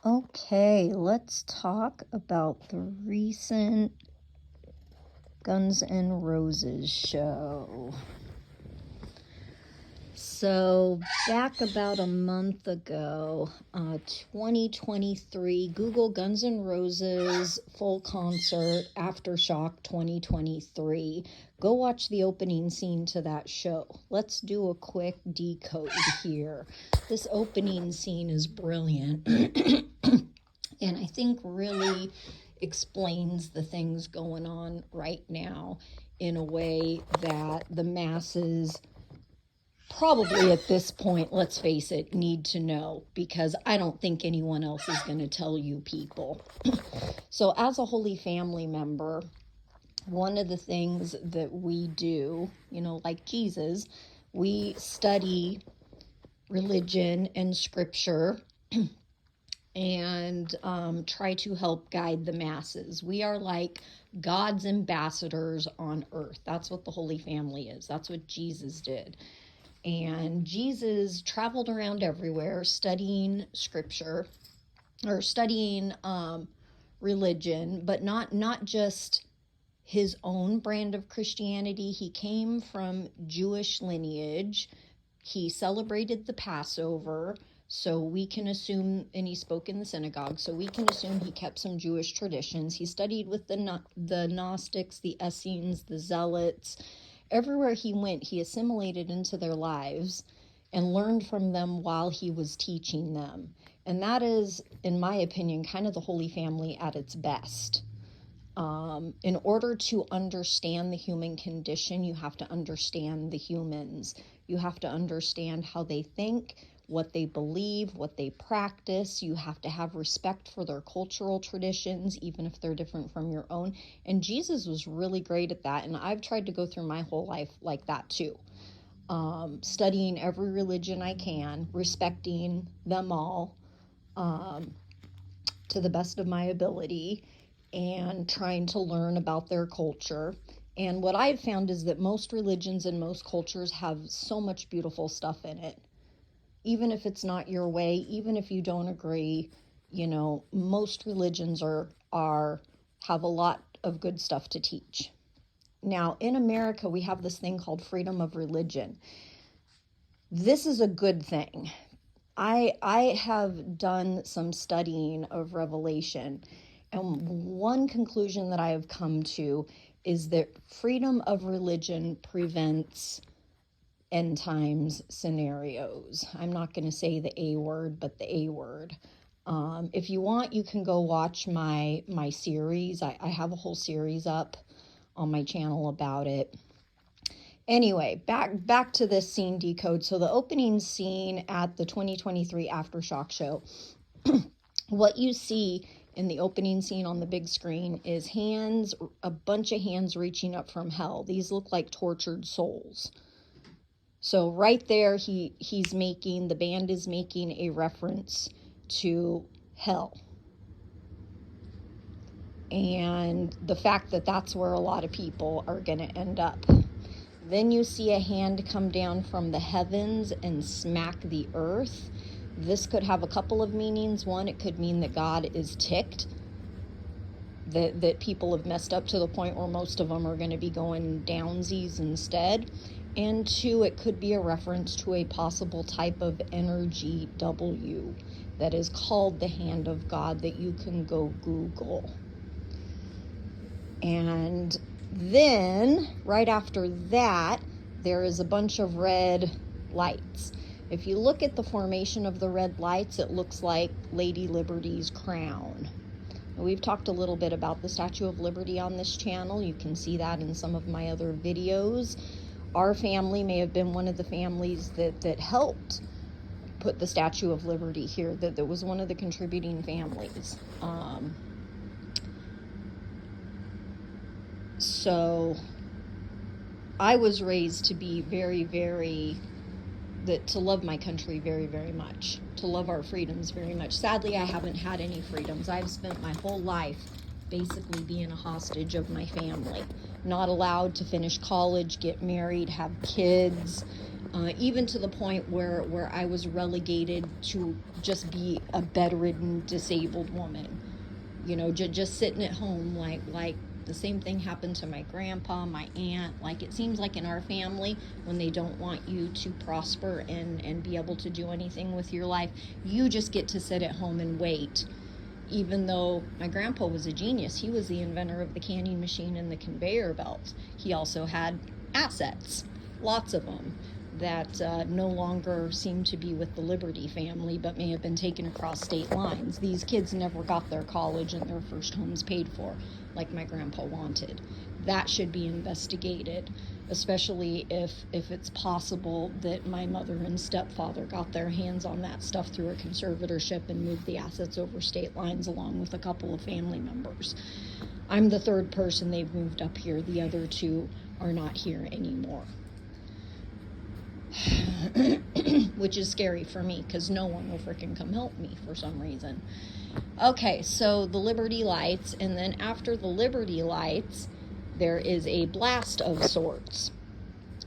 Okay, let's talk about the recent Guns N' Roses show. So, back about a month ago, 2023, Google Guns N' Roses full concert Aftershock 2023. Go watch the opening scene to that show. Let's do a quick decode here. This opening scene is brilliant. And I think really explains the things going on right now in a way that the masses probably at this point, let's face it, need to know, because I don't think anyone else is going to tell you people. So as a Holy Family member, one of the things that we do, like Jesus, we study religion and scripture and try to help guide the masses. We are like God's ambassadors on earth. That's what the Holy Family is. That's what Jesus did. And Jesus traveled around everywhere studying scripture or studying religion, but not just his own brand of Christianity. He came from Jewish lineage. He celebrated the Passover, so we can assume, and he spoke in the synagogue, so we can assume he kept some Jewish traditions. He studied with the Gnostics, the Essenes, the Zealots. Everywhere he went, he assimilated into their lives and learned from them while he was teaching them. And that is, in my opinion, kind of the Holy Family at its best. In order to understand the human condition, you have to understand the humans. You have to understand how they think, what they believe, what they practice. You have to have respect for their cultural traditions, even if they're different from your own. And Jesus was really great at that. And I've tried to go through my whole life like that too. Studying every religion I can, respecting them all to the best of my ability, and trying to learn about their culture. And what I've found is that most religions and most cultures have so much beautiful stuff in it. Even if it's not your way, even if you don't agree, most religions have a lot of good stuff to teach. Now, in America, we have this thing called freedom of religion. This is a good thing. I have done some studying of Revelation, and one conclusion that I have come to is that freedom of religion prevents end times scenarios. I'm not going to say the A word, but the A word. If you want, you can go watch my series. I have a whole series up on my channel about it. Anyway, back to this scene decode. So the opening scene at the 2023 Aftershock show, what you see in the opening scene on the big screen is hands, a bunch of hands reaching up from hell. These look like tortured souls. So right there, the band is making a reference to hell. And the fact that that's where a lot of people are going to end up. Then you see a hand come down from the heavens and smack the earth. This could have a couple of meanings. One, it could mean that God is ticked, that people have messed up to the point where most of them are going to be going downsies instead. And two, it could be a reference to a possible type of energy W that is called the hand of God that you can go Google. And then, right after that, there is a bunch of red lights. If you look at the formation of the red lights, it looks like Lady Liberty's crown. We've talked a little bit about the Statue of Liberty on this channel. You can see that in some of my other videos. Our family may have been one of the families that helped put the Statue of Liberty here, that was one of the contributing families. So I was raised to be to love my country very, very much, to love our freedoms very much. Sadly, I haven't had any freedoms. I've spent my whole life basically being a hostage of my family, not allowed to finish college, get married, have kids, even to the point where I was relegated to just be a bedridden, disabled woman. Just sitting at home, like the same thing happened to my grandpa, my aunt. Like, it seems like in our family, when they don't want you to prosper and be able to do anything with your life, you just get to sit at home and wait. Even though my grandpa was a genius, he was the inventor of the canning machine and the conveyor belt. He also had assets, lots of them, that no longer seem to be with the Liberty family, but may have been taken across state lines. These kids never got their college and their first homes paid for, like my grandpa wanted. That should be investigated, especially if it's possible that my mother and stepfather got their hands on that stuff through a conservatorship and moved the assets over state lines along with a couple of family members. I'm the third person they've moved up here. The other two are not here anymore. Which is scary for me, because no one will freaking come help me for some reason. Okay, so the Liberty Lights, and then after the Liberty Lights, there is a blast of sorts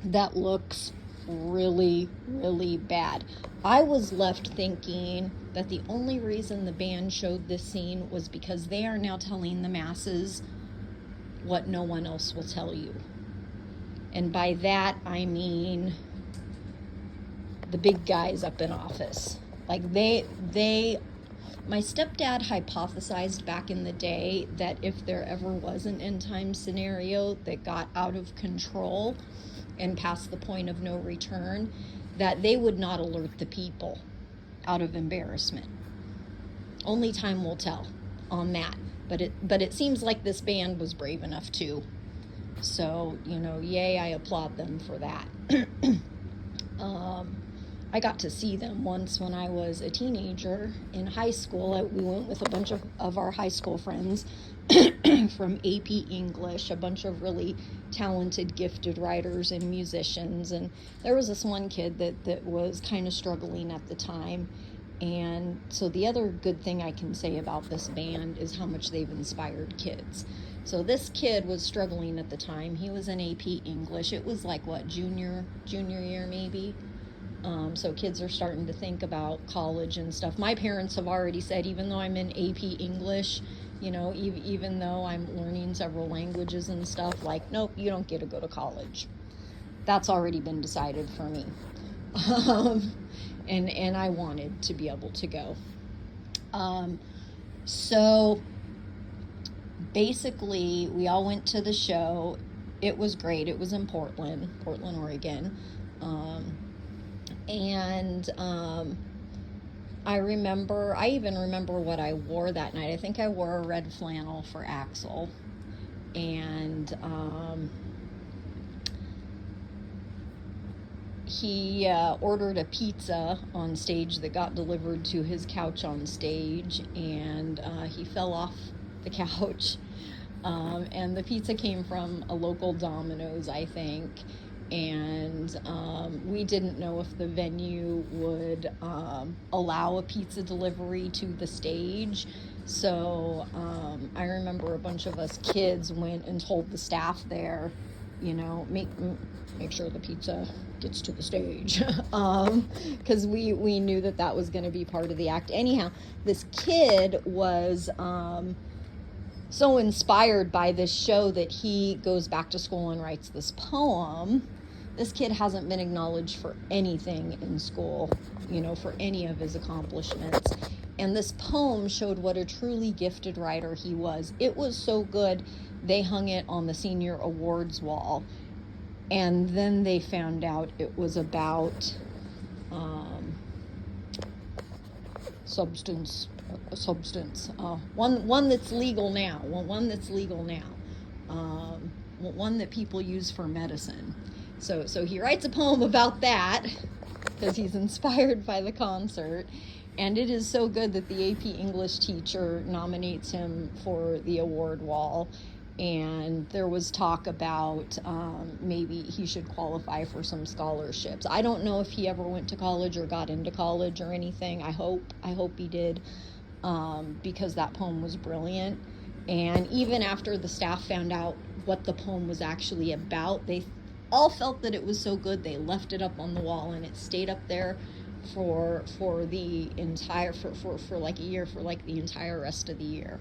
that looks really, really bad. I was left thinking that the only reason the band showed this scene was because they are now telling the masses what no one else will tell you. And by that, I mean the big guys up in office. Like, my stepdad hypothesized back in the day that if there ever was an end time scenario that got out of control and past the point of no return, that they would not alert the people out of embarrassment. Only time will tell on that. But it seems like this band was brave enough to. So, yay, I applaud them for that. I got to see them once when I was a teenager in high school. We went with a bunch of our high school friends from AP English, a bunch of really talented, gifted writers and musicians. And there was this one kid that was kind of struggling at the time. And so the other good thing I can say about this band is how much they've inspired kids. So this kid was struggling at the time. He was in AP English. It was like, junior year maybe? So kids are starting to think about college and stuff. My parents have already said, even though I'm in AP English, even though I'm learning several languages and stuff, like, nope, you don't get to go to college. That's already been decided for me. And I wanted to be able to go. So basically, we all went to the show. It was great. It was in Portland, Oregon. I even remember what I wore that night. I think I wore a red flannel for Axel. And he ordered a pizza on stage that got delivered to his couch on stage, and he fell off the couch. And the pizza came from a local Domino's, I think. And we didn't know if the venue would allow a pizza delivery to the stage. So I remember a bunch of us kids went and told the staff there, make sure the pizza gets to the stage, because we knew that was going to be part of the act. Anyhow, this kid was so inspired by this show that he goes back to school and writes this poem. This kid hasn't been acknowledged for anything in school, for any of his accomplishments. And this poem showed what a truly gifted writer he was. It was so good, they hung it on the senior awards wall. And then they found out it was about substance, one that's legal now, one that people use for medicine. So he writes a poem about that because he's inspired by the concert, and it is so good that the AP English teacher nominates him for the award wall. And there was talk about maybe he should qualify for some scholarships. I don't know if he ever went to college or got into college or anything. I hope he did, because that poem was brilliant. And even after the staff found out what the poem was actually about, they all felt that it was so good they left it up on the wall, and it stayed up there for the entire for like a year, for like the entire rest of the year.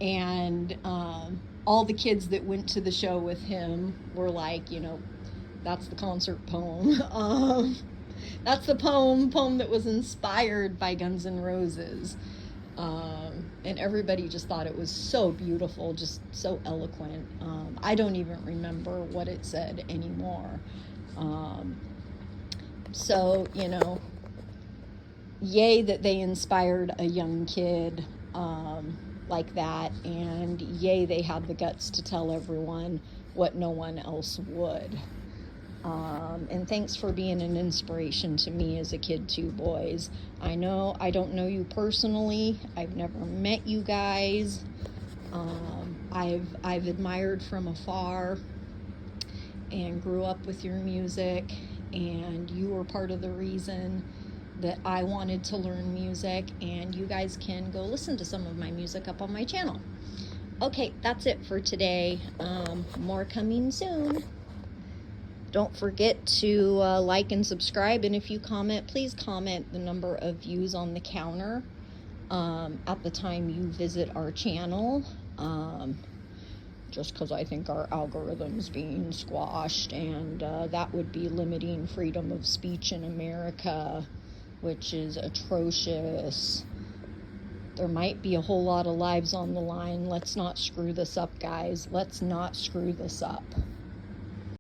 And all the kids that went to the show with him were like, that's the concert poem. That's the poem that was inspired by Guns N' Roses. And everybody just thought it was so beautiful, just so eloquent. I don't even remember what it said anymore. So, yay that they inspired a young kid like that, and yay they had the guts to tell everyone what no one else would. And thanks for being an inspiration to me as a kid too, boys. I know I don't know you personally. I've never met you guys. I've admired from afar and grew up with your music, and you were part of the reason that I wanted to learn music, and you guys can go listen to some of my music up on my channel. Okay, that's it for today. More coming soon. Don't forget to like and subscribe, and if you comment, please comment the number of views on the counter at the time you visit our channel, just because I think our algorithm's being squashed, and that would be limiting freedom of speech in America, which is atrocious. There might be a whole lot of lives on the line. Let's not screw this up, guys. Let's not screw this up.